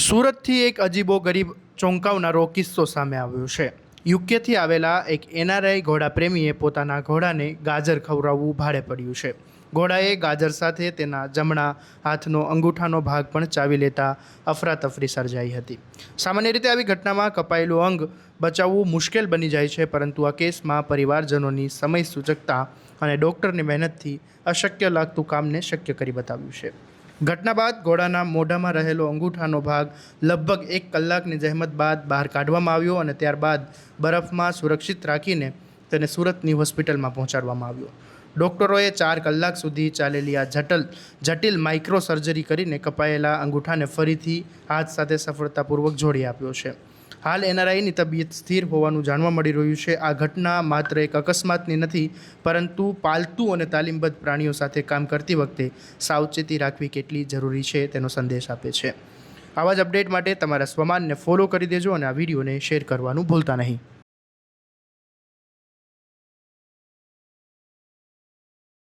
સુરતથી એક અજીબો ગરીબ ચોંકાવનારો કિસ્સો સામે આવ્યો છે। યુકેથી આવેલા એક એનઆરઆઈ ઘોડા પ્રેમીએ પોતાના ઘોડાને ગાજર ખવડાવવું ભાડે પડ્યું છે। ઘોડાએ ગાજર સાથે તેના જમણા હાથનો અંગૂઠાનો ભાગ પણ ચાવી લેતા અફરાતફરી સર્જાઈ હતી। સામાન્ય રીતે આવી ઘટનામાં કપાયેલું અંગ બચાવવું મુશ્કેલ બની જાય છે, પરંતુ આ કેસમાં પરિવારજનોની સમય સૂચકતા અને ડૉક્ટરની મહેનતથી અશક્ય લાગતું કામને શક્ય કરી બતાવ્યું છે। ઘટના બાદ ઘોડાના મોઢામાં રહેલો અંગૂઠાનો ભાગ લગભગ 1 કલાકની જહેમત બાદ બહાર કાઢવામાં આવ્યો અને ત્યારબાદ બરફમાં સુરક્ષિત રાખીને તેને સુરતની હોસ્પિટલમાં પહોંચાડવામાં આવ્યો। ડૉક્ટરોએ 4 કલાક સુધી ચાલેલી આ જટિલ માઇક્રો સર્જરી કરીને કપાયેલા અંગૂઠાને ફરીથી હાથ સાથે સફળતાપૂર્વક જોડી આપ્યો છે। હાલ એનઆરઆઈની તબિયત સ્થિર હોવાનું જાણવા મળી રહ્યું છે। આ ઘટના માત્ર એક અકસ્માતની નથી, પરંતુ પાલતુ અને તાલીમબદ્ધ પ્રાણીઓ સાથે કામ કરતી વખતે સાવચેતી રાખવી કેટલી જરૂરી છે તેનો સંદેશ આપે છે। આવા જ અપડેટ માટે તમારા સ્વમાનને ફોલો કરી દેજો અને આ વિડીયોને શેર કરવાનું ભૂલતા નહીં।